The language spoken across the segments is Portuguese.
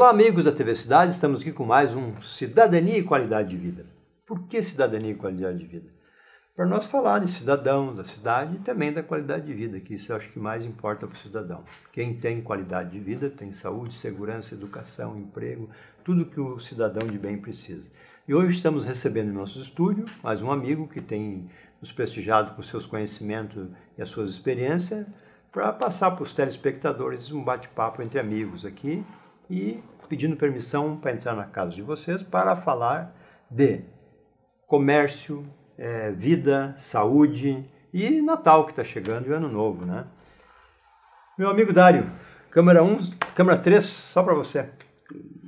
Olá, amigos da TV Cidade, estamos aqui com mais um Cidadania e Qualidade de Vida. Por que cidadania e qualidade de vida? Para nós falar de cidadão, da cidade e também da qualidade de vida, que isso eu acho que mais importa para o cidadão. Quem tem qualidade de vida tem saúde, segurança, educação, emprego, tudo que o cidadão de bem precisa. E hoje estamos recebendo em nosso estúdio mais um amigo que tem nos prestigiado com seus conhecimentos e as suas experiências para passar para os telespectadores um bate-papo entre amigos aqui e pedindo permissão para entrar na casa de vocês para falar de comércio, vida, saúde e Natal que está chegando e Ano Novo, né? Meu amigo Dário, câmera 1, câmera 3, só para você.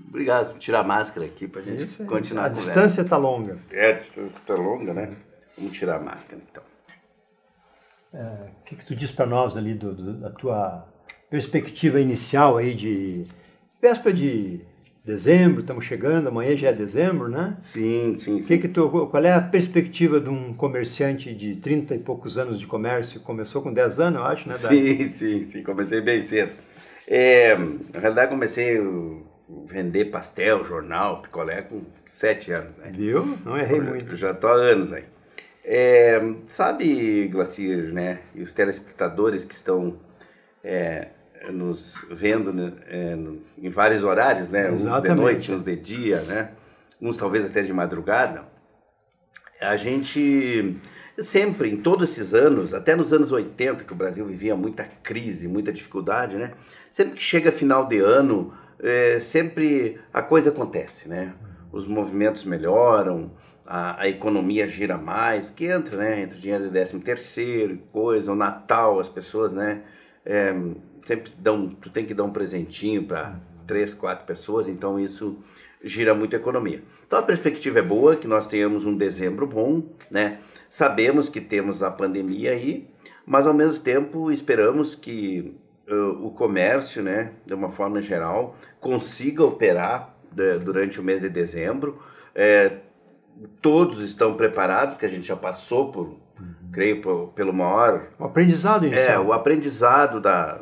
Obrigado por tirar a máscara aqui para a gente continuar a conversa. A distância está longa. A distância está longa, né? Vamos tirar a máscara então. O que tu diz para nós ali da tua perspectiva inicial aí de véspera de dezembro, estamos chegando, amanhã já é dezembro, né? Sim. Qual é a perspectiva de um comerciante de 30 e poucos anos de comércio? Começou com 10 anos, eu acho, né, Dário? Sim, comecei bem cedo. Na realidade, comecei a vender pastel, jornal, picolé com 7 anos, né? Viu? Não errei muito. Já estou há anos aí. Sabe, Glacir, né? E os telespectadores que estão nos vendo, né, em vários horários, né? Exatamente. Uns de noite, uns de dia, né? Uns talvez até de madrugada. A gente sempre, em todos esses anos, até nos anos 80, que o Brasil vivia muita crise, muita dificuldade, né? Sempre que chega final de ano, sempre a coisa acontece, né? Os movimentos melhoram, a economia gira mais, porque entra dinheiro de 13º e coisa, o Natal, as pessoas, né? Sempre tu tem que dar um presentinho para 3, 4 pessoas, então isso gira muito a economia. Então a perspectiva é boa, que nós tenhamos um dezembro bom, né? Sabemos que temos a pandemia aí, mas ao mesmo tempo esperamos que o comércio, né, de uma forma geral, consiga operar durante o mês de dezembro. Todos estão preparados, porque a gente já passou por, creio, pelo maior... O aprendizado inicial. O aprendizado da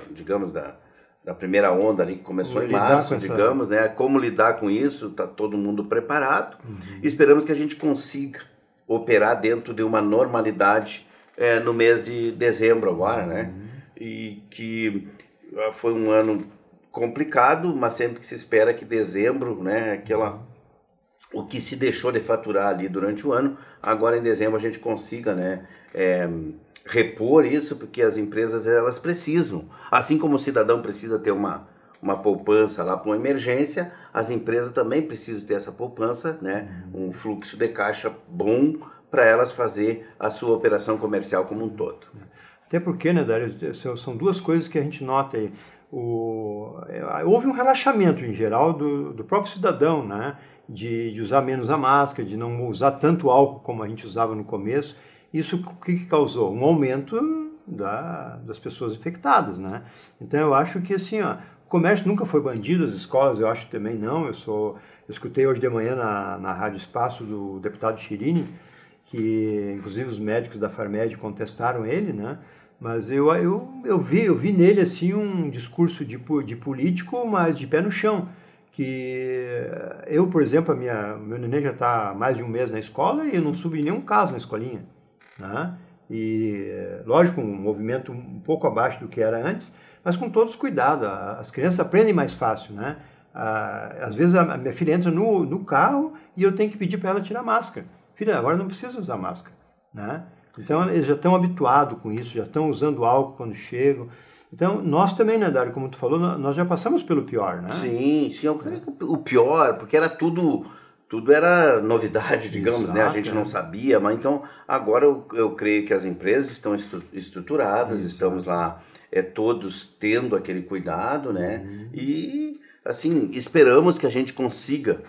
primeira onda ali, que começou em março, digamos, né? Como lidar com isso, está todo mundo preparado. Esperamos que a gente consiga operar dentro de uma normalidade no mês de dezembro agora, né? E que foi um ano complicado, mas sempre que se espera que dezembro, né? O que se deixou de faturar ali durante o ano, agora em dezembro a gente consiga, né, repor isso, porque as empresas elas precisam, assim como o cidadão precisa ter uma poupança lá para uma emergência, as empresas também precisam ter essa poupança, né, um fluxo de caixa bom para elas fazer a sua operação comercial como um todo. Até porque, né, Dário, são duas coisas que a gente nota aí. Houve um relaxamento em geral do próprio cidadão, né? De usar menos a máscara, de não usar tanto álcool como a gente usava no começo. Isso o que causou? Um aumento das pessoas infectadas, né? Então eu acho que assim, o comércio nunca foi bandido, as escolas eu acho também não. Eu escutei hoje de manhã na Rádio Espaço do deputado Chirini, que inclusive os médicos da Farmed contestaram ele, né? Mas eu vi nele assim um discurso de político, mas de pé no chão. Que eu, por exemplo, meu neném já está mais de um mês na escola e eu não subi nenhum caso na escolinha, né? E, lógico, um movimento um pouco abaixo do que era antes, mas com todos os cuidados. As crianças aprendem mais fácil, né? Às vezes a minha filha entra no carro e eu tenho que pedir para ela tirar a máscara. Filha, agora não precisa usar máscara, né? Então, eles já estão habituados com isso, já estão usando álcool quando chegam. Então, nós também, né, Dário, como tu falou, nós já passamos pelo pior, né? Sim, o pior, porque era tudo era novidade, digamos, exato, né? A gente não sabia, mas então, agora eu creio que as empresas estão estruturadas, exato. Estamos lá todos tendo aquele cuidado, né? E, assim, esperamos que a gente consiga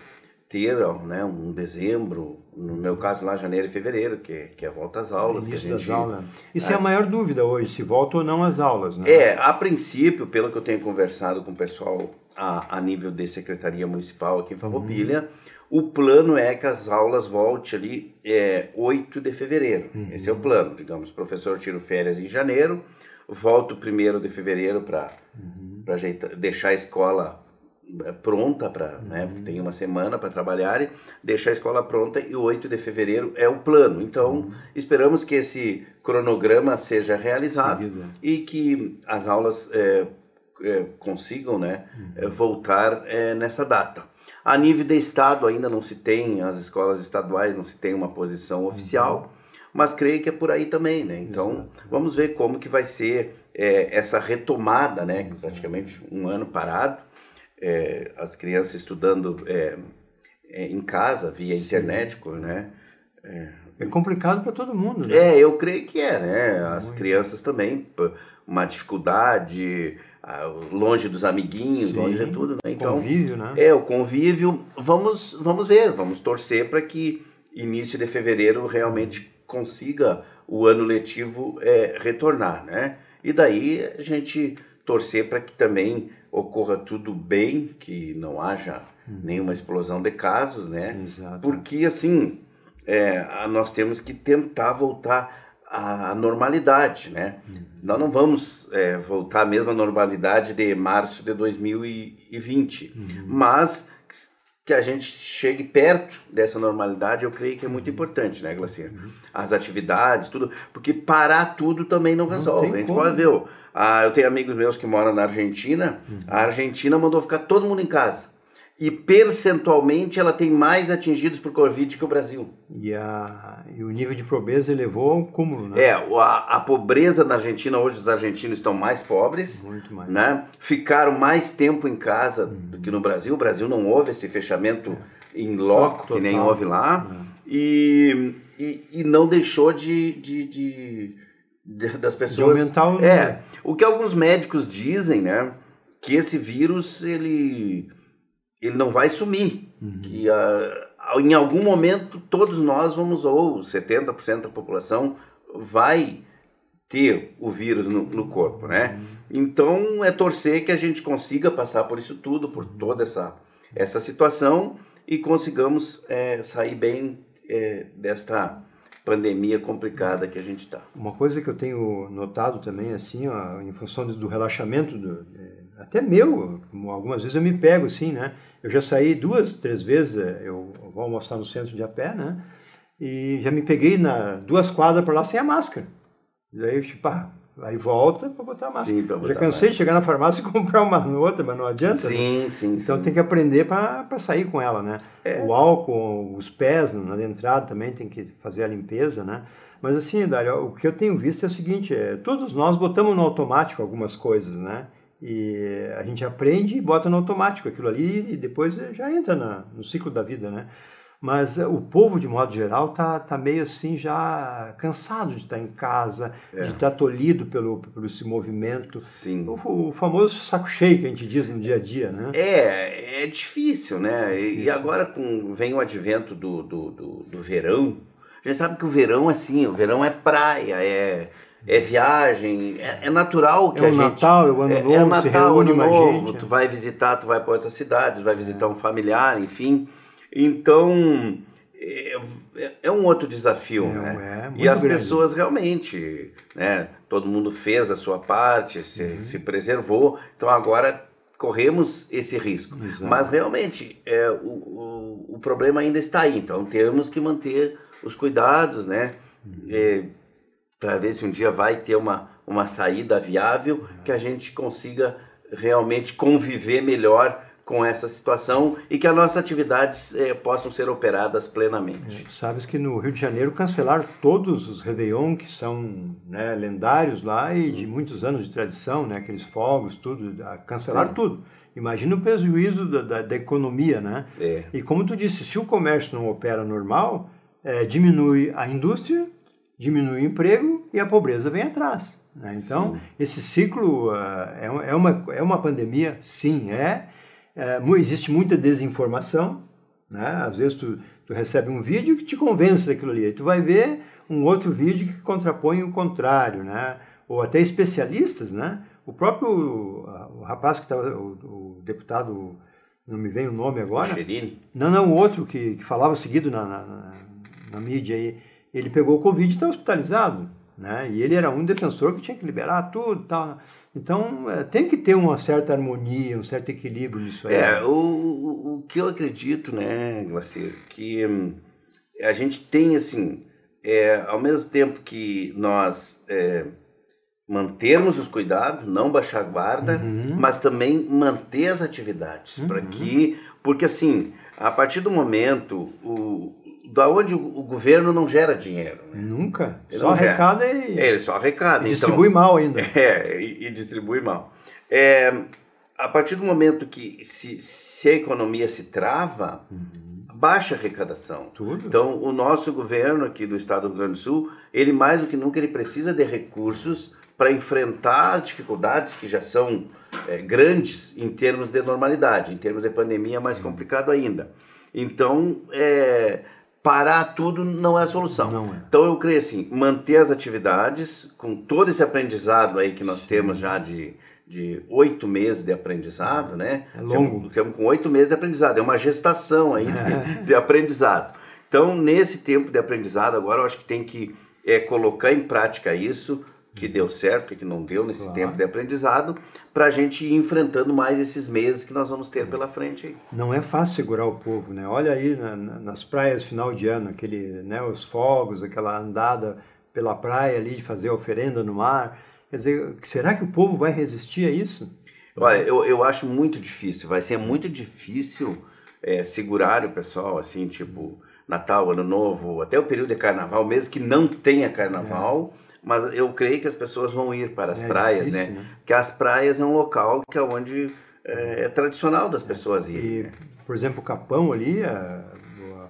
ter, né, um dezembro, no meu caso lá janeiro e fevereiro, que é a volta às aulas. Início das aulas. Isso é a maior dúvida hoje, se volta ou não às aulas, né? A princípio, pelo que eu tenho conversado com o pessoal a nível de Secretaria Municipal aqui em Farroupilha, o plano é que as aulas voltem ali 8 de fevereiro. Esse é o plano, digamos, o professor tira férias em janeiro, volta o 1º de fevereiro para deixar a escola pronta para, né, tem uma semana para trabalhar e deixar a escola pronta, e o 8 de fevereiro é o plano. Então, esperamos que esse cronograma seja realizado e que as aulas consigam, né, voltar nessa data. A nível de estado ainda não se tem, as escolas estaduais não se tem uma posição oficial, mas creio que é por aí também, né? Então, vamos ver como que vai ser essa retomada, né? Praticamente um ano parado, as crianças estudando em casa, via internet, né? É complicado para todo mundo, né? Eu creio que né? As crianças também, uma dificuldade, longe dos amiguinhos, longe de tudo, né? Então, convívio, né? O convívio, vamos ver, vamos torcer para que início de fevereiro realmente consiga o ano letivo retornar, né? E daí a gente torcer para que também ocorra tudo bem, que não haja nenhuma explosão de casos, né? Exato. Porque, assim, nós temos que tentar voltar à normalidade, né? Nós não vamos voltar à mesma normalidade de março de 2020, mas que a gente chegue perto dessa normalidade, eu creio que é muito importante, né, Glacier? As atividades, tudo, porque parar tudo também não resolve. A gente pode ver, eu tenho amigos meus que moram na Argentina, a Argentina mandou ficar todo mundo em casa. E percentualmente ela tem mais atingidos por Covid que o Brasil. E o nível de pobreza elevou ao cúmulo, né? A pobreza na Argentina, hoje os argentinos estão mais pobres. Muito mais. Né? Ficaram mais tempo em casa do que no Brasil. O Brasil não houve esse fechamento em loco, que nem houve lá. E não deixou das pessoas... De aumentar o... O que alguns médicos dizem, né? Que esse vírus, ele não vai sumir, que em algum momento todos nós vamos, ou 70% da população vai ter o vírus no corpo, né? Então é torcer que a gente consiga passar por isso tudo, por toda essa situação e consigamos sair bem desta pandemia complicada que a gente está. Uma coisa que eu tenho notado também, assim, em função do relaxamento, até meu, algumas vezes eu me pego assim, né? Eu já saí 2, 3 vezes, eu vou almoçar no centro de a pé, né? E já me peguei 2 quadras para lá sem a máscara. Daí, tipo, aí volta para botar a máscara. Sim, para botar já cansei de chegar na farmácia e comprar uma outra, mas não adianta. Sim, né? sim. Então tem que aprender para sair com ela, né? O álcool, os pés na entrada também tem que fazer a limpeza, né? Mas assim, Dário, o que eu tenho visto é o seguinte, todos nós botamos no automático algumas coisas, né? E a gente aprende e bota no automático aquilo ali e depois já entra no ciclo da vida, né? Mas o povo, de modo geral, tá meio assim já cansado de estar em casa, de estar tolhido pelo esse movimento. Sim. O famoso saco cheio que a gente diz no dia a dia, né? É difícil, né? E agora vem o advento do verão. A gente sabe que o verão o verão é praia, é viagem, é natural que a gente... Natal, é o Ano Novo, Natal, se reúne Ano mais Novo, gente. tu vai visitar, tu vai para outras cidades, vai visitar um familiar, enfim. Então, é um outro desafio, né? Muito e as grande. pessoas realmente, né? Todo mundo fez a sua parte, se preservou, então agora corremos esse risco. Exato. Mas realmente, o problema ainda está aí, então temos que manter os cuidados, né? Para ver se um dia vai ter uma saída viável, que a gente consiga realmente conviver melhor com essa situação e que as nossas atividades possam ser operadas plenamente. Sabes que no Rio de Janeiro cancelaram todos os Réveillon, que são, né, lendários lá e de muitos anos de tradição, né, aqueles fogos, tudo, cancelaram tudo. Imagina o prejuízo da economia, né? E como tu disse, se o comércio não opera normal, diminui a indústria, diminui o emprego e a pobreza vem atrás. Né? Então, esse ciclo é uma pandemia, sim, existe muita desinformação, né? Às vezes tu recebe um vídeo que te convence daquilo ali, aí tu vai ver um outro vídeo que contrapõe o contrário, né? Ou até especialistas, né? O próprio o rapaz que estava, o deputado, não me vem o nome agora. Cherini? Não, o outro que falava seguido na mídia aí, ele pegou o Covid e está hospitalizado. né? E ele era um defensor que tinha que liberar tudo, tal. Então tem que ter uma certa harmonia, um certo equilíbrio nisso aí. O que eu acredito, né, Glacier, que a gente tem assim, ao mesmo tempo que nós mantermos os cuidados, não baixar a guarda, mas também manter as atividades, porque assim, a partir do momento, da onde o governo não gera dinheiro. Né? Nunca. Ele só arrecada e... ele só arrecada. E distribui mal ainda. E distribui mal. A partir do momento que se a economia se trava, baixa a arrecadação. Tudo. Então, o nosso governo aqui do estado do Rio Grande do Sul, ele mais do que nunca, ele precisa de recursos para enfrentar as dificuldades que já são grandes em termos de normalidade, em termos de pandemia é mais complicado ainda. Então, parar tudo não é a solução. Não é. Então, eu creio assim, manter as atividades, com todo esse aprendizado aí que nós temos já de 8 meses de aprendizado, né? É longo. Estamos com 8 meses de aprendizado, é uma gestação aí de aprendizado. Então, nesse tempo de aprendizado, agora eu acho que tem que colocar em prática isso, que deu certo, que não deu nesse tempo de aprendizado, para a gente ir enfrentando mais esses meses que nós vamos ter pela frente aí. Não é fácil segurar o povo, né? Olha aí nas praias final de ano, os fogos, aquela andada pela praia ali de fazer oferenda no mar. Quer dizer, será que o povo vai resistir a isso? Olha, eu acho muito difícil, vai ser muito difícil segurar o pessoal, assim, tipo, Natal, Ano Novo, até o período de Carnaval, mesmo que não tenha Carnaval, mas eu creio que as pessoas vão ir para as praias, difícil, né? Porque as praias é um local que é onde é tradicional das pessoas irem. Né? Por exemplo, o Capão ali, a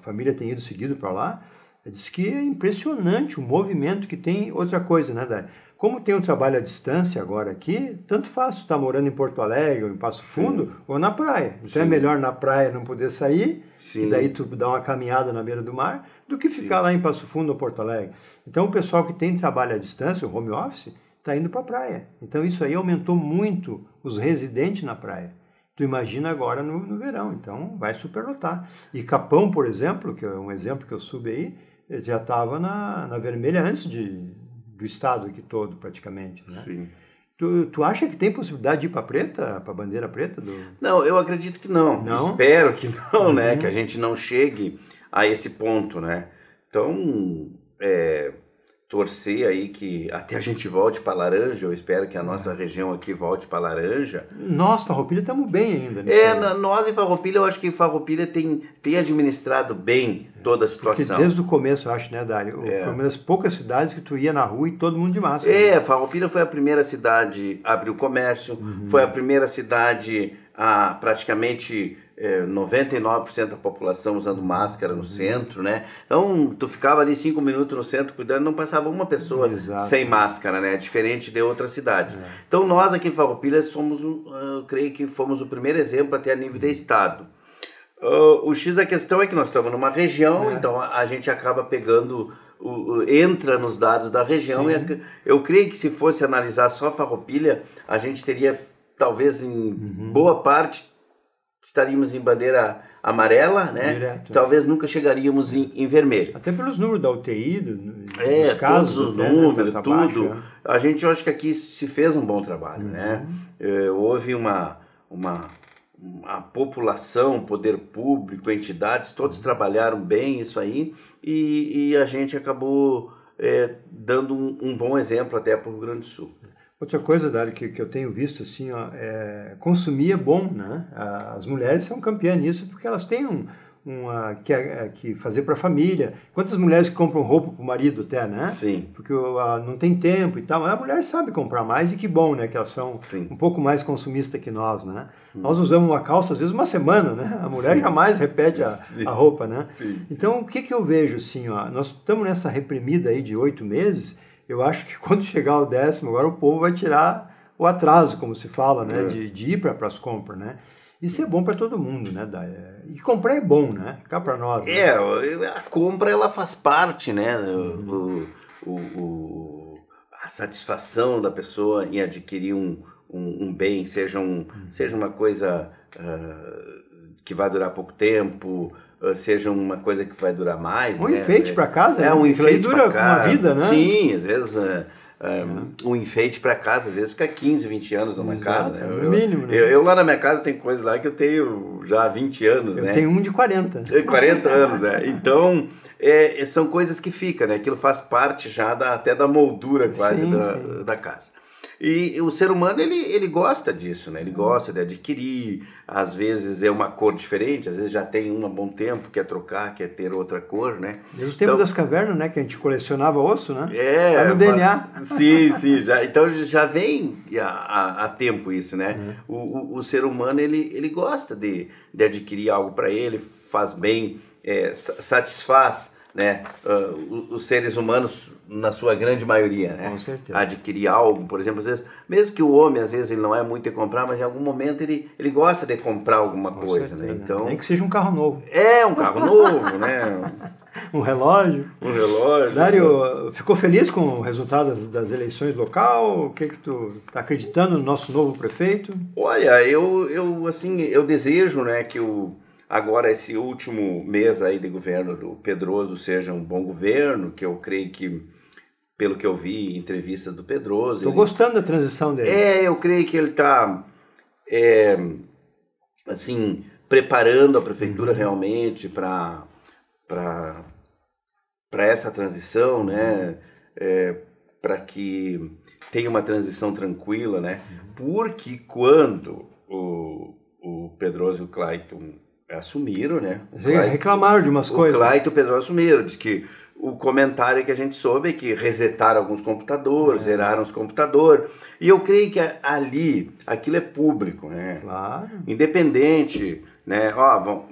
família tem ido seguido para lá, diz que é impressionante o movimento que tem. Outra coisa, né, Dai? Como tem um trabalho à distância agora aqui, tanto faz tu estar morando em Porto Alegre ou em Passo Fundo ou na praia. Então é melhor na praia não poder sair, e daí tu dá uma caminhada na beira do mar, do que ficar lá em Passo Fundo ou Porto Alegre. Então o pessoal que tem trabalho à distância, o home office, está indo para a praia. Então isso aí aumentou muito os residentes na praia. Tu imagina agora no verão, então vai superlotar. E Capão, por exemplo, que é um exemplo que eu subi aí, já estava na vermelha antes do estado aqui todo, praticamente, né? Sim. Tu acha que tem possibilidade de ir para preta, para bandeira preta? Não, eu acredito que não. Espero que não, né? Que a gente não chegue a esse ponto, né? Então, torcer aí que até a gente volte para laranja. Eu espero que a nossa região aqui volte para laranja. Nós, Farroupilha, estamos bem ainda. Nós em Farroupilha, eu acho que Farroupilha tem administrado bem toda a situação. Porque desde o começo, eu acho, né, Dário? Foi uma das poucas cidades que tu ia na rua e todo mundo de máscara. Farroupilha foi a primeira cidade a abrir o comércio, foi a primeira cidade a praticamente 99% da população usando máscara no centro, né? Então, tu ficava ali 5 minutos no centro cuidando, não passava uma pessoa sem máscara, né? Diferente de outras cidades. Então, nós aqui em Farroupilha somos, eu creio que fomos o primeiro exemplo até a nível de estado. O X da questão é que nós estamos numa região, então a gente acaba pegando, entra nos dados da região. E eu creio que se fosse analisar só Farroupilha, a gente teria, talvez em boa parte, estaríamos em bandeira amarela, né? Direto, talvez nunca chegaríamos em vermelho. Até pelos números da UTI, dos casos, todos os números, tá tudo. Baixo, a gente, eu acho que aqui se fez um bom trabalho, né? Houve a população, poder público, entidades, todos trabalharam bem isso aí e a gente acabou dando um bom exemplo até para o Rio Grande do Sul. Outra coisa, Dário, que eu tenho visto, assim, consumir é bom, né? As mulheres são campeãs nisso porque elas têm que fazer para a família. Quantas mulheres que compram roupa para o marido até, né? Sim. Porque não tem tempo e tal, mas a mulher sabe comprar mais e que bom, né? Que elas são um pouco mais consumistas que nós, né? Nós usamos uma calça, às vezes, uma semana, né? A mulher jamais repete a roupa, né? Então, o que eu vejo, assim, nós estamos nessa reprimida aí de 8 meses. Eu acho que quando chegar o 10º, agora o povo vai tirar o atraso, como se fala, né? De ir para as compras, né? Isso é bom para todo mundo, né? E comprar é bom, né? Cá para nós. Né? A compra, ela faz parte, né? A satisfação da pessoa em adquirir um bem, seja uma coisa que vai durar pouco tempo, seja uma coisa que vai durar mais. Um né? enfeite para casa, um enfeite dura uma vida, né? Sim, às vezes um enfeite para casa, às vezes fica 15, 20 anos numa casa. Né? No mínimo, né? Eu lá na minha casa tem coisas lá que eu tenho já há 20 anos, né? Eu tenho um de 40. 40 anos, né? Então, são coisas que ficam, né? Aquilo faz parte já até da moldura quase da casa. E o ser humano, ele gosta disso, né? Ele gosta de adquirir, às vezes é uma cor diferente, às vezes já tem uma há bom tempo, quer trocar, quer ter outra cor, né? Desde o tempo das cavernas, né? Que a gente colecionava osso, né? Tá no DNA. Sim, então já vem há tempo isso, né? O ser humano, ele gosta de adquirir algo para ele, faz bem, satisfaz, né? Os seres humanos, na sua grande maioria, né? Com certeza. Adquirir algo, por exemplo, às vezes, mesmo que o homem, às vezes, ele não é muito de comprar, mas em algum momento ele gosta de comprar alguma coisa, né? Então, nem que seja um carro novo. Um carro novo, né? Um relógio. Dário, ficou feliz com o resultado das eleições local? O que tu está acreditando no nosso novo prefeito? Olha, eu desejo, né, que agora esse último mês aí de governo do Pedroso seja um bom governo, que eu creio que, pelo que eu vi em entrevistas do Pedroso... Estou gostando da transição dele. Eu creio que ele está, assim, preparando a prefeitura realmente para essa transição, né? Para que tenha uma transição tranquila, né? Porque quando o Pedroso e o Clayton assumiram, né? Reclamaram de umas coisas. O Clayton e o Pedroso assumiram, diz que o comentário que a gente soube é que resetaram alguns computadores, zeraram os computadores, e eu creio que ali, aquilo é público, né? Claro. Independente, né?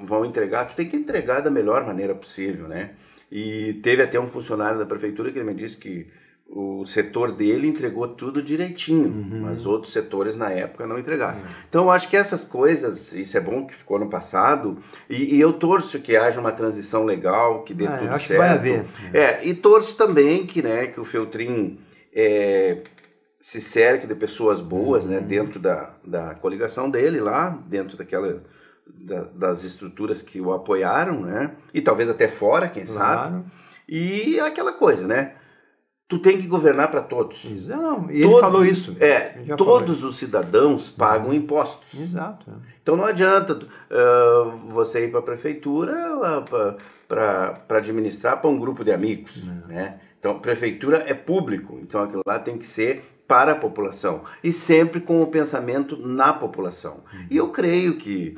Vão entregar, tu tem que entregar da melhor maneira possível, né? E teve até um funcionário da prefeitura que me disse que o setor dele entregou tudo direitinho, mas outros setores na época não entregaram. Então eu acho que essas coisas, isso é bom que ficou no passado, e eu torço que haja uma transição legal, que dê tudo acho certo. Que vai haver. E torço também que o Feltrin se cerque de pessoas boas, né, dentro da coligação dele lá, dentro das estruturas que o apoiaram, né, e talvez até fora, quem sabe. E aquela coisa, né? Tu tem que governar para todos. Não, e ele falou isso. Todos os cidadãos pagam impostos. Exato. Então não adianta você ir para a prefeitura para administrar para um grupo de amigos. Né? Então a prefeitura é público, então aquilo lá tem que ser para a população. E sempre com o pensamento na população. E eu creio que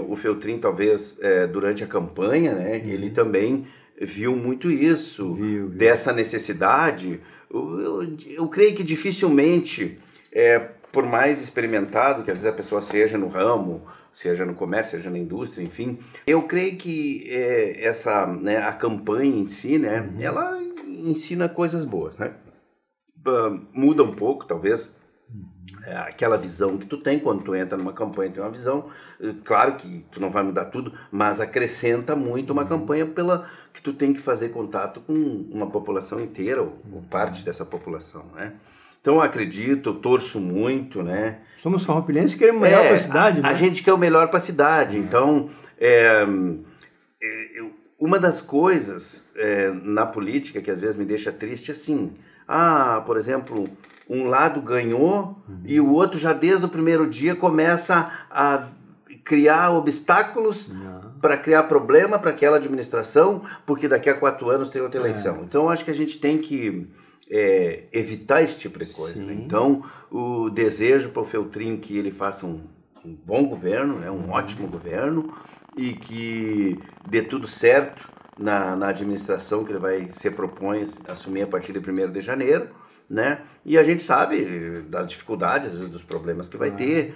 o Feltrin, talvez, durante a campanha, né, ele também viu muito isso, dessa necessidade. Eu creio que dificilmente, por mais experimentado que às vezes a pessoa seja no ramo, seja no comércio, seja na indústria, enfim, eu creio que a campanha em si, né, ela ensina coisas boas, né? Muda um pouco, talvez, aquela visão que tu tem quando tu entra numa campanha, tem uma visão, claro que tu não vai mudar tudo, mas acrescenta muito uma campanha que tu tem que fazer contato com uma população inteira, ou parte dessa população, né? Então eu acredito, eu torço muito, né? Somos farroupilenses e queremos o melhor para a cidade, né? A gente quer o melhor para a cidade, então uma das coisas na política que às vezes me deixa triste é assim, por exemplo, um lado ganhou e o outro já desde o primeiro dia começa a criar obstáculos para criar problema para aquela administração, porque daqui a 4 anos tem outra eleição. Então, eu acho que a gente tem que evitar esse tipo de coisa. Né? Então, o desejo para o Feltrin que ele faça um bom governo, né? Um ótimo governo, e que dê tudo certo na administração que ele vai se propõe assumir a partir de 1º de janeiro. Né? E a gente sabe das dificuldades, às vezes, dos problemas que vai ter.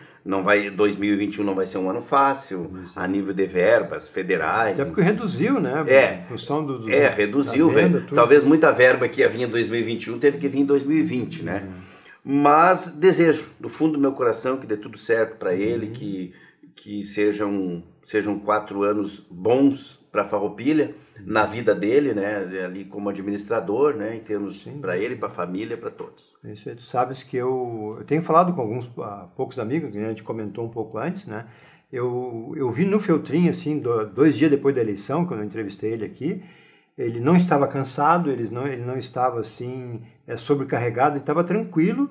2021 não vai ser um ano fácil, a nível de verbas federais. Até porque reduziu, né? Em função reduziu. Talvez muita verba que ia vir em 2021 teve que vir em 2020, né? Mas desejo, do fundo do meu coração, que dê tudo certo para ele, que sejam 4 anos bons para a Farroupilha, na vida dele, né, ali como administrador, né, em termos para ele, para a família, para todos. Isso aí, tu sabes que eu tenho falado com poucos amigos, que a gente comentou um pouco antes, né, eu vi no Feltrin, assim, 2 dias depois da eleição, quando eu entrevistei ele aqui, ele não estava cansado, ele não estava, assim, sobrecarregado, ele estava tranquilo,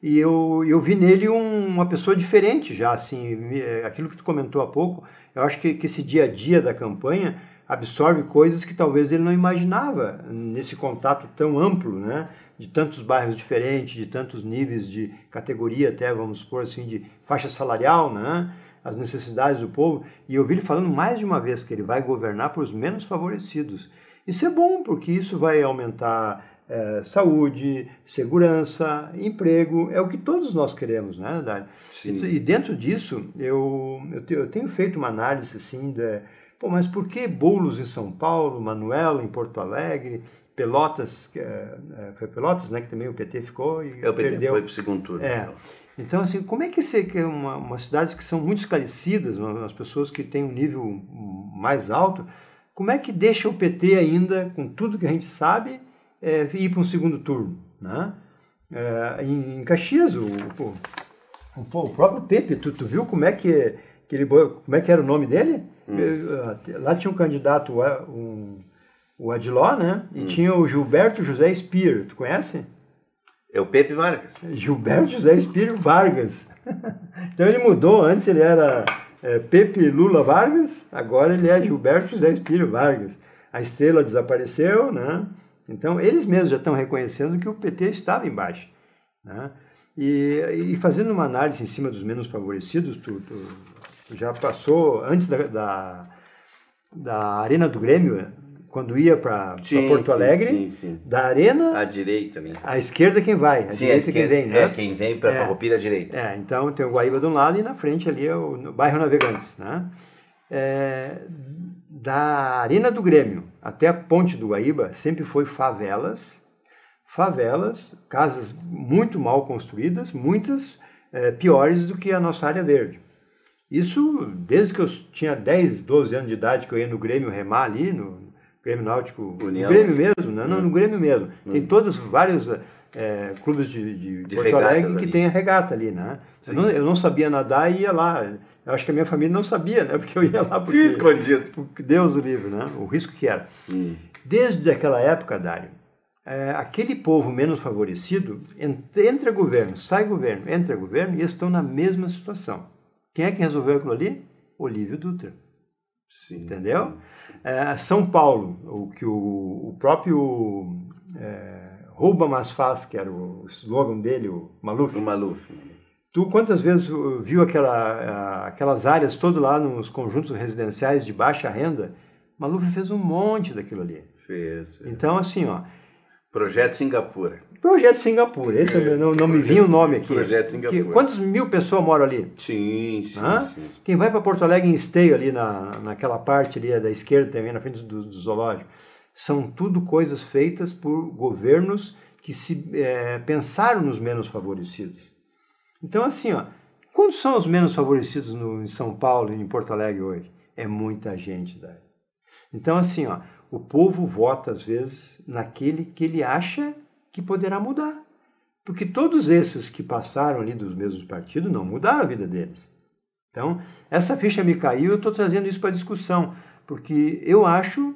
e eu vi nele uma pessoa diferente já, assim, aquilo que tu comentou há pouco, eu acho que esse dia a dia da campanha absorve coisas que talvez ele não imaginava nesse contato tão amplo, né? De tantos bairros diferentes, de tantos níveis de categoria até, vamos supor assim, de faixa salarial, né? As necessidades do povo. E eu vi ele falando mais de uma vez que ele vai governar para os menos favorecidos. Isso é bom, porque isso vai aumentar saúde, segurança, emprego, é o que todos nós queremos, né, Dário? E dentro disso, eu tenho feito uma análise assim, mas por que Boulos em São Paulo, Manuela em Porto Alegre, Pelotas, foi Pelotas, né, que também o PT ficou e o PT perdeu. Foi para o segundo turno. Então, assim, como é que uma cidades que são muito esclarecidas, as pessoas que têm um nível mais alto, como é que deixa o PT ainda, com tudo que a gente sabe, ir para um segundo turno, né? Em Caxias, o próprio Pepe, tu viu como é que era o nome dele? Lá tinha um candidato, o Adiló, né? E tinha o Gilberto José Speer, tu conhece? É o Pepe Vargas. Gilberto José Speer Vargas. Então ele mudou, antes ele era Pepe Lula Vargas, agora ele é Gilberto José Speer Vargas. A estrela desapareceu, né? Então eles mesmos já estão reconhecendo que o PT estava embaixo, né? E fazendo uma análise em cima dos menos favorecidos, tu já passou, antes da Arena do Grêmio, quando ia para Porto Alegre, sim. Da Arena... À direita, né? À esquerda quem vai, à direita quem vem, né? Quem vem para Farroupilha à direita. Então tem o Guaíba de um lado e na frente ali é o bairro Navegantes, né? Da Arena do Grêmio até a Ponte do Guaíba sempre foi favelas, casas muito mal construídas, muitas piores do que a nossa área verde. Isso desde que eu tinha 10, 12 anos de idade, que eu ia no Grêmio remar ali, no Grêmio Náutico, União. No Grêmio mesmo, né? Não, no Grêmio mesmo. Tem vários clubes de Porto Alegre que tem a regata ali, né? Eu não sabia nadar e ia lá. Eu acho que a minha família não sabia, né? Porque eu ia lá porque escondido. Porque Deus o livre, né? O risco que era. Desde aquela época, Dário, aquele povo menos favorecido entra governo, sai governo, entra governo e eles estão na mesma situação. Quem é que resolveu aquilo ali? Olívio Dutra. Sim, entendeu? São Paulo, o que o próprio Rouba Mas Faz, que era o slogan dele, o Maluf. O Maluf. Tu quantas vezes viu aquelas áreas todas lá nos conjuntos residenciais de baixa renda? Maluf fez um monte daquilo ali. Fez. Então, assim, Projeto Singapura. Projeto Singapura, esse não me vinha o nome aqui. Projeto Singapura. Quantas mil pessoas moram ali? Sim. Quem vai para Porto Alegre em esteio ali naquela parte ali da esquerda também, na frente do zoológico, são tudo coisas feitas por governos que pensaram nos menos favorecidos. Então, assim, quantos são os menos favorecidos em São Paulo e em Porto Alegre hoje? É muita gente, Dário. Então, assim, o povo vota, às vezes, naquele que ele acha que poderá mudar. Porque todos esses que passaram ali dos mesmos partidos não mudaram a vida deles. Então, essa ficha me caiu e eu estou trazendo isso para a discussão. Porque eu acho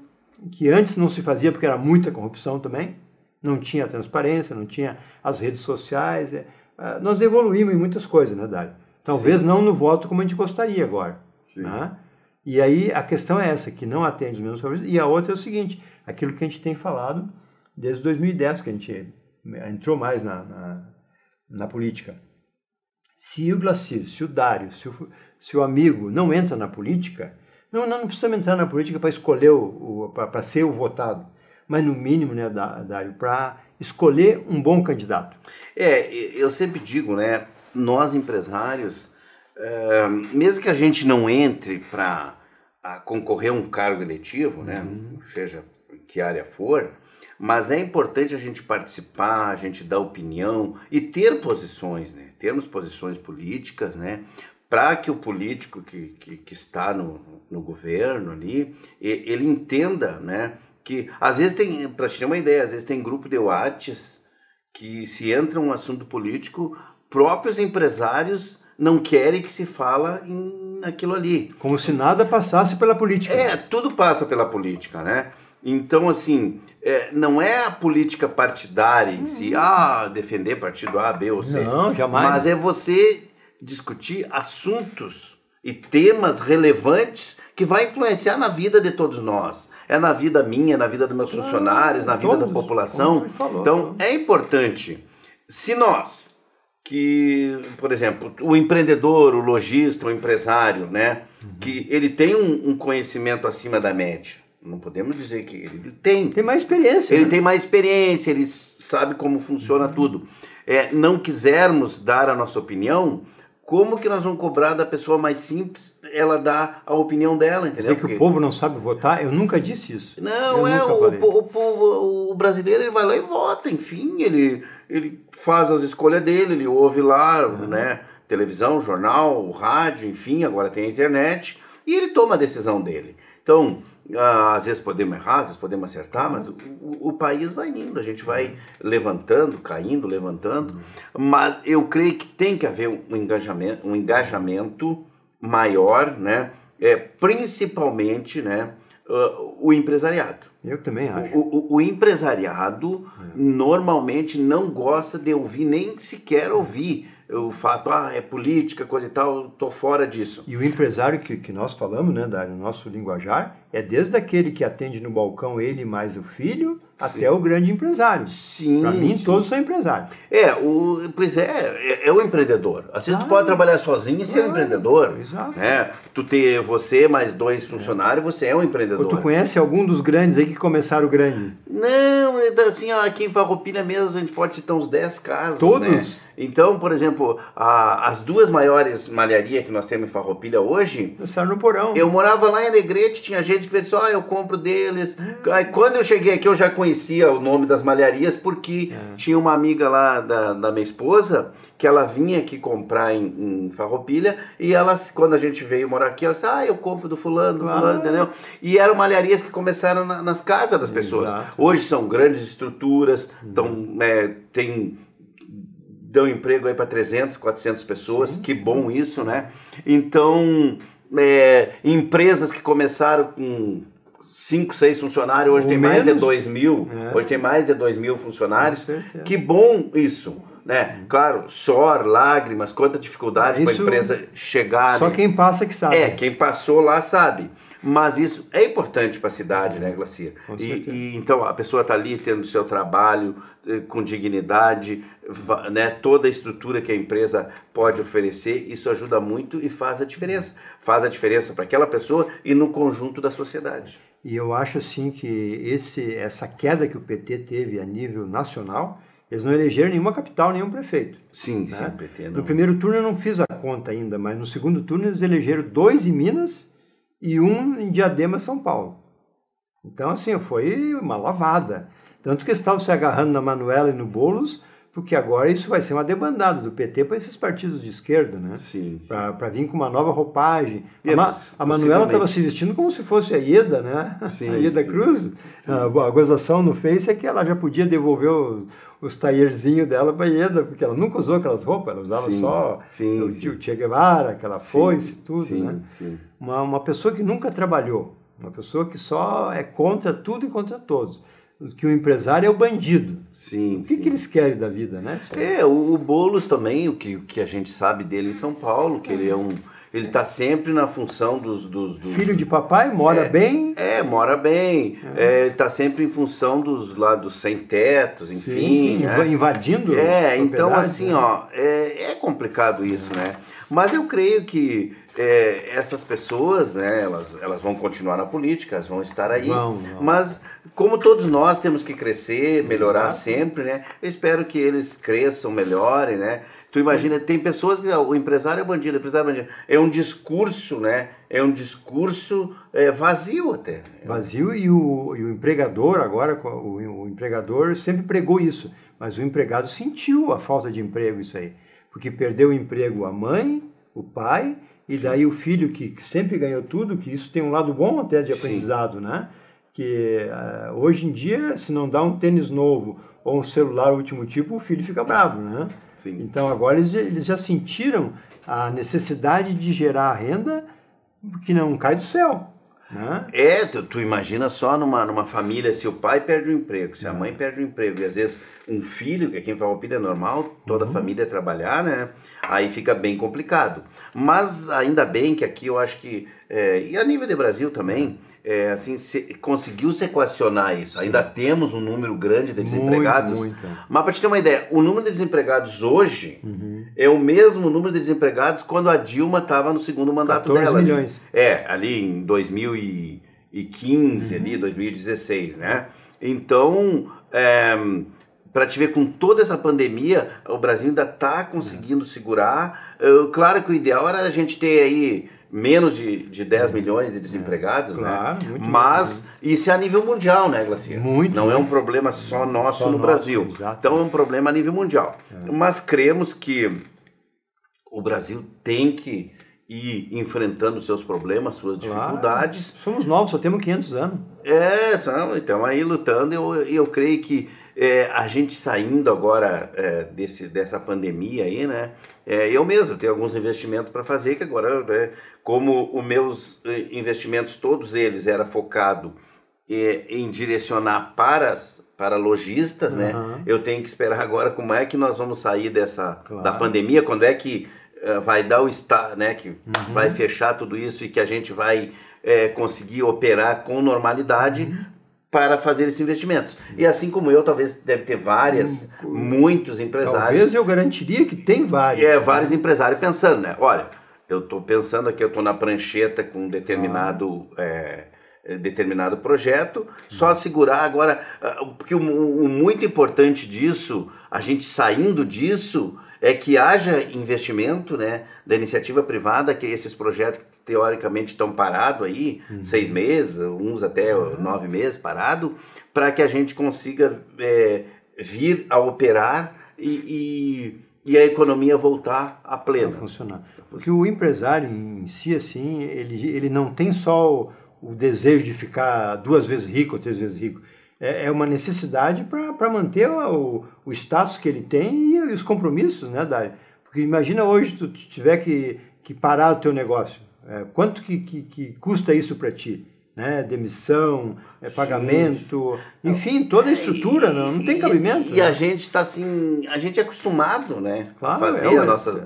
que antes não se fazia porque era muita corrupção também, não tinha transparência, não tinha as redes sociais. Nós evoluímos em muitas coisas, né, Dário? Talvez não no voto como a gente gostaria agora. Sim. Né? E aí a questão é essa, que não atende os menos favorecidos. E a outra é o seguinte, aquilo que a gente tem falado desde 2010, que a gente entrou mais na política. Se o Glacier, se o Dário, se o amigo não entra na política, não precisamos entrar na política para escolher, para ser o votado, mas no mínimo, né, Dário, para escolher um bom candidato. Eu sempre digo, né, nós empresários, mesmo que a gente não entre para concorrer a um cargo eletivo, né, seja que área for, mas é importante a gente participar, a gente dar opinião e ter posições, né, termos posições políticas, né, para que o político que está no governo ali, ele entenda, né, que às vezes tem, para te ter uma ideia, às vezes tem grupo de Whats que se entra um assunto político, próprios empresários não querem que se fala naquilo ali. Como se nada passasse pela política. Tudo passa pela política, né? Então, assim, não é a política partidária em si, defender partido A, B ou C. Não, jamais. Mas é você discutir assuntos e temas relevantes que vai influenciar na vida de todos nós. É na vida minha, na vida dos meus funcionários, na vida da população. Então, é importante, se nós, por exemplo, o empreendedor, o lojista, o empresário, né, que ele tem um conhecimento acima da média, não podemos dizer que ele tem mais experiência. Ele tem mais experiência, ele sabe como funciona tudo. Não quisermos dar a nossa opinião, como que nós vamos cobrar da pessoa mais simples ela dar a opinião dela, entendeu? Dizer que o povo não sabe votar, eu nunca disse isso. Não, o brasileiro ele vai lá e vota, enfim, ele faz as escolhas dele, ele ouve lá, né, televisão, jornal, rádio, enfim, agora tem a internet, e ele toma a decisão dele. Então, às vezes podemos errar, às vezes podemos acertar, mas o país vai indo, a gente vai levantando, caindo, levantando, mas eu creio que tem que haver um engajamento maior, né? Principalmente, né, o empresariado. Eu também acho. O empresariado normalmente não gosta de ouvir, nem sequer ouvir o fato, é política, coisa e tal, tô fora disso. E o empresário que nós falamos, né, no nosso linguajar, é desde aquele que atende no balcão, ele mais o filho, até o grande empresário. Sim. Para mim, todos são empresários. Pois é o empreendedor. Às vezes tu pode trabalhar sozinho e ser um empreendedor. Exato. Né? Tu ter você mais 2 funcionários, você é um empreendedor. Tu conhece algum dos grandes aí que começaram grande? Não, assim, aqui em Farroupilha mesmo, a gente pode citar uns 10 casos. Todos? Né? Então, por exemplo, as 2 maiores malharias que nós temos em Farroupilha hoje... Começaram no porão. Eu morava lá em Alegrete, tinha gente que disse, eu compro deles. Aí quando eu cheguei aqui, eu já conhecia o nome das malharias, porque tinha uma amiga lá da minha esposa, que ela vinha aqui comprar em Farroupilha, e ela, quando a gente veio morar aqui, ela disse, eu compro do fulano, entendeu? E eram malharias que começaram nas casas das pessoas. Exato. Hoje são grandes estruturas, dão emprego aí para 300, 400 pessoas, que bom isso, né? Então, empresas que começaram com 5, 6 funcionários, hoje tem mais de 2 mil, hoje tem mais de 2 mil funcionários, que bom isso, né? Claro, suor, lágrimas, quanta dificuldade para a empresa chegar. Só quem passa que sabe. Quem passou lá sabe. Mas isso é importante para a cidade, né, Glacia? E então a pessoa está ali tendo o seu trabalho com dignidade, né, toda a estrutura que a empresa pode oferecer, isso ajuda muito e faz a diferença. Faz a diferença para aquela pessoa e no conjunto da sociedade. E eu acho assim que essa queda que o PT teve a nível nacional, eles não elegeram nenhuma capital, nenhum prefeito. Sim, né? o PT não. No primeiro turno eu não fiz a conta ainda, mas no segundo turno eles elegeram 2 em Minas e 1 em Diadema, São Paulo. Então, assim, foi uma lavada. Tanto que eles estavam se agarrando na Manuela e no Boulos, porque agora isso vai ser uma debandada do PT para esses partidos de esquerda, né? Sim. Para vir com uma nova roupagem. A Manuela estava se vestindo como se fosse a Ieda, né? Sim, a Ieda Cruz. Sim. A gozação no Face é que ela já podia devolver os taierzinhos dela para a Ieda, porque ela nunca usou aquelas roupas, ela usava só o Che Guevara, aquela foice, tudo, né? Sim. Uma pessoa que nunca trabalhou, uma pessoa que só é contra tudo e contra todos. Que o empresário é o bandido. Sim. O que eles querem da vida, né? O Boulos também, o que a gente sabe dele em São Paulo, que ele está sempre na função dos... Filho de papai, mora bem. Mora bem. Está sempre em função dos sem-tetos, enfim. Sim, né? Invadindo. Então assim, é complicado isso, né? Mas eu creio que essas pessoas, né, elas vão continuar na política, elas vão estar aí. Mas como todos nós temos que crescer, melhorar sempre, né? Eu espero que eles cresçam, melhorem, né? Tu imagina, tem pessoas que o empresário é bandido, o empresário é bandido. É um discurso, né? É um discurso vazio até. Vazio e o empregador agora, o empregador sempre pregou isso, mas o empregado sentiu a falta de emprego isso aí. Porque perdeu o emprego a mãe, o pai, e daí o filho que sempre ganhou tudo, que isso tem um lado bom até de aprendizado, né? Que hoje em dia, se não dá um tênis novo ou um celular último tipo, o filho fica bravo, né? Sim. Então agora eles já sentiram a necessidade de gerar renda que não cai do céu. Né? Tu imagina só numa família, se o pai perde o emprego, se a mãe perde o emprego, e às vezes um filho, que aqui em Farroupilha é normal, toda a família trabalhar, né? Aí fica bem complicado. Mas ainda bem que aqui eu acho que, e a nível de Brasil também, assim, conseguiu se equacionar isso. Sim. Ainda temos um número grande de desempregados. Muito. Mas para te ter uma ideia, o número de desempregados hoje é o mesmo número de desempregados quando a Dilma estava no segundo mandato 14 dela. milhões. Ali em 2015, ali, 2016, né? Então, para te ver, com toda essa pandemia, o Brasil ainda está conseguindo segurar. Claro que o ideal era a gente ter aí menos de 10 milhões de desempregados, claro, né? Muito Mas isso é a nível mundial, né, Glacier? Não é um problema só nosso no Brasil. Exatamente. Então é um problema a nível mundial. Mas cremos que o Brasil tem que ir enfrentando seus problemas, suas dificuldades. Somos novos, só temos 500 anos. Então aí lutando, eu creio que a gente saindo agora dessa pandemia aí, né? Eu mesmo tenho alguns investimentos para fazer, que agora, como os meus investimentos, todos eles era focado em direcionar para lojistas, né? Eu tenho que esperar agora como é que nós vamos sair da pandemia, quando é que vai dar o estado, né? Que vai fechar tudo isso e que a gente vai conseguir operar com normalidade para fazer esses investimentos. E assim como eu, talvez deve ter muitos empresários. Talvez eu garantiria que tem vários. Vários empresários pensando, né? Olha, eu estou pensando aqui, eu estou na prancheta com determinado projeto, só segurar agora, porque o muito importante disso, a gente saindo disso, é que haja investimento, né, da iniciativa privada, que esses projetos teoricamente estão parados aí, 6 meses, uns até 9 meses parado, para que a gente consiga vir a operar e a economia voltar a pleno. Funcionar. Porque o empresário em si, assim, ele não tem só o desejo de ficar 2 vezes rico ou 3 vezes rico. É uma necessidade para manter o status que ele tem e os compromissos, né, Dário? Porque imagina hoje tu tiver que parar o teu negócio. Quanto que custa isso para ti? Né? Demissão, pagamento, enfim, toda a estrutura, não tem cabimento. E a gente está assim, a gente é acostumado, né? Claro,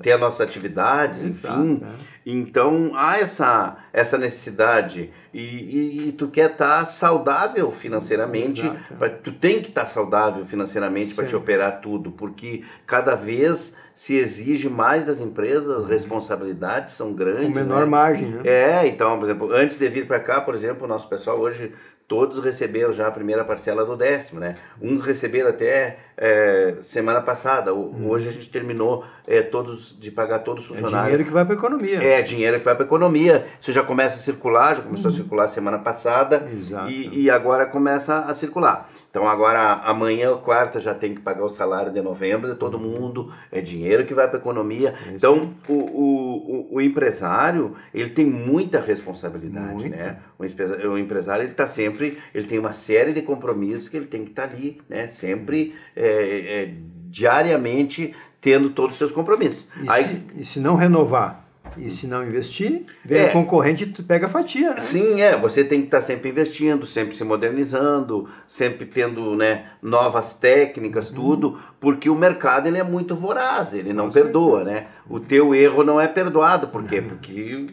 ter as nossas atividades, enfim. Então há essa necessidade e tu quer estar saudável financeiramente, tu tem que estar saudável financeiramente para te operar tudo, porque cada vez se exige mais das empresas, as responsabilidades são grandes. Com menor margem, né? Então, por exemplo, antes de vir para cá, por exemplo, o nosso pessoal hoje, todos receberam já a primeira parcela do 10º, né? Uns receberam até semana passada, hoje a gente terminou de pagar todos os funcionários. É dinheiro que vai para a economia. Dinheiro que vai para a economia. Isso já começa a circular, já começou a circular semana passada. Exato. E agora começa a circular. Então agora, amanhã, quarta, já tem que pagar o salário de novembro de todo mundo, é dinheiro que vai para a economia. Então, o empresário, ele tem muita responsabilidade, né? O empresário, ele tem uma série de compromissos que ele tem que estar ali, né? Sempre, diariamente, tendo todos os seus compromissos. E se não renovar? E se não investir, vem o concorrente e tu pega a fatia, né? Sim, você tem que estar sempre investindo, sempre se modernizando, sempre tendo, né, novas técnicas, tudo, porque o mercado ele é muito voraz, ele não perdoa, né? O teu erro não é perdoado, por quê? Porque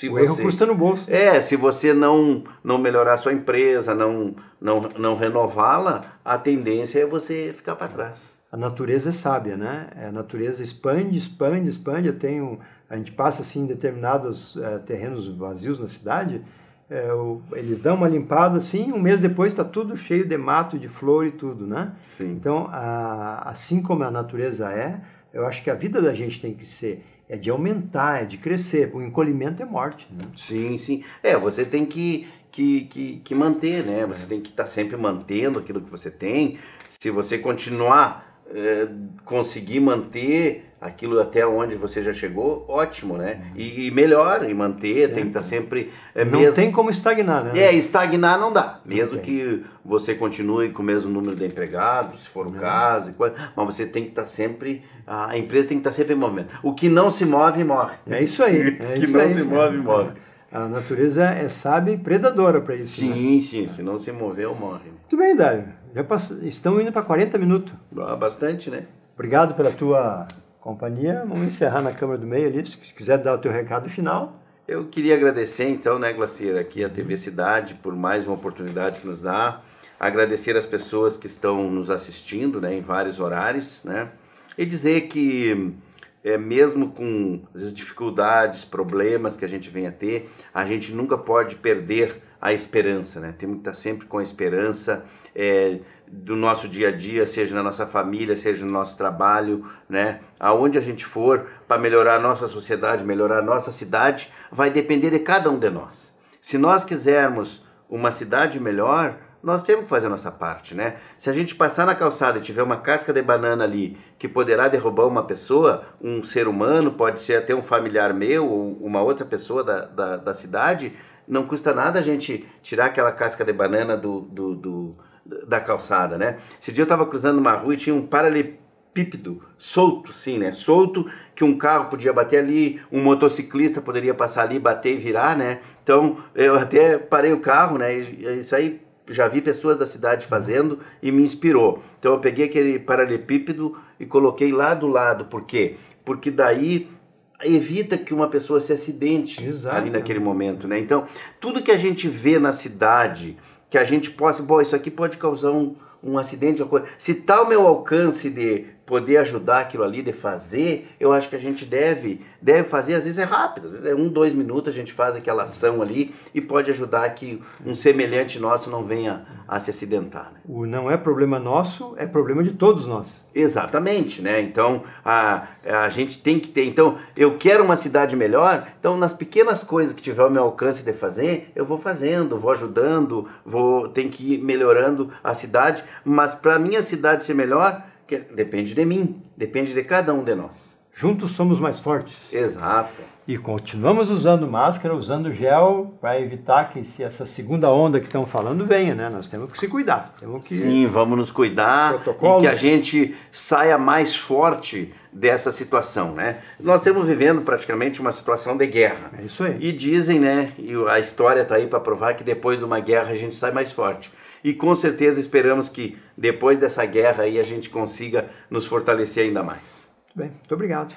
erro custa no bolso. Se você não melhorar a sua empresa, não renová-la, a tendência é você ficar para trás. A natureza é sábia, né? A natureza expande. A gente passa assim em determinados terrenos vazios na cidade, eles dão uma limpada assim, um mês depois está tudo cheio de mato, de flor e tudo, né? Sim. Então, assim como a natureza eu acho que a vida da gente tem que ser de aumentar, de crescer. O encolhimento é morte, né? Sim. Você tem que manter, né? Você tem que estar sempre mantendo aquilo que você tem. Se você continuar conseguir manter aquilo até onde você já chegou, ótimo, né? E melhor, e manter, tem que estar sempre... Não tem como estagnar, né? Estagnar não dá. Mesmo que você continue com o mesmo número de empregados, se for o caso, mas você tem que estar sempre... A empresa tem que estar sempre em movimento. O que não se move, morre. É isso aí. O que não se move, morre. A natureza é sábia e predadora para isso. Sim, né? sim. Se não se mover, morre. Muito bem, Dário. Estamos indo para 40 minutos. Bastante, né? Obrigado pela tua companhia. Vamos encerrar na câmera do meio ali. Se quiser dar o teu recado final. Eu queria agradecer, então, né, Glacier, aqui a TV Cidade por mais uma oportunidade que nos dá. Agradecer as pessoas que estão nos assistindo, né, em vários horários, né? E dizer que, mesmo com as dificuldades, problemas que a gente venha a ter, a gente nunca pode perder a esperança, né? Temos que estar sempre com a esperança do nosso dia a dia, seja na nossa família, seja no nosso trabalho, né? Aonde a gente for, para melhorar a nossa sociedade, melhorar a nossa cidade, vai depender de cada um de nós. Se nós quisermos uma cidade melhor, nós temos que fazer a nossa parte, né? Se a gente passar na calçada e tiver uma casca de banana ali que poderá derrubar uma pessoa, um ser humano, pode ser até um familiar meu ou uma outra pessoa da cidade, não custa nada a gente tirar aquela casca de banana da calçada, né? Esse dia eu estava cruzando uma rua e tinha um paralelepípedo solto, sim, né? Solto, que um carro podia bater ali, um motociclista poderia passar ali, bater e virar, né? Então eu até parei o carro, né? E isso aí já vi pessoas da cidade fazendo e me inspirou. Então eu peguei aquele paralelepípedo e coloquei lá do lado. Por quê? Porque daí evita que uma pessoa se acidente. Exato. Ali naquele momento, né? Então, tudo que a gente vê na cidade, que a gente possa... Bom, isso aqui pode causar um acidente, uma coisa. Se tá ao meu alcance de poder ajudar aquilo ali, de fazer, eu acho que a gente deve fazer, às vezes é rápido, às vezes é 1, 2 minutos a gente faz aquela ação ali e pode ajudar que um semelhante nosso não venha a se acidentar. Né? Não é problema nosso, é problema de todos nós. Exatamente, né? Então a gente tem que ter, então eu quero uma cidade melhor, então nas pequenas coisas que tiver ao meu alcance de fazer, eu vou fazendo, vou ajudando, tenho que ir melhorando a cidade, mas para a minha cidade ser melhor, depende de mim, depende de cada um de nós. Juntos somos mais fortes. Exato. E continuamos usando máscara, usando gel, para evitar que essa segunda onda que estão falando venha, né? Nós temos que se cuidar. Sim, vamos nos cuidar e que a gente saia mais forte dessa situação, né? Nós estamos vivendo praticamente uma situação de guerra. É isso aí. E dizem, né, e a história está aí para provar que depois de uma guerra a gente sai mais forte. E com certeza esperamos que depois dessa guerra aí a gente consiga nos fortalecer ainda mais. Muito bem, muito obrigado.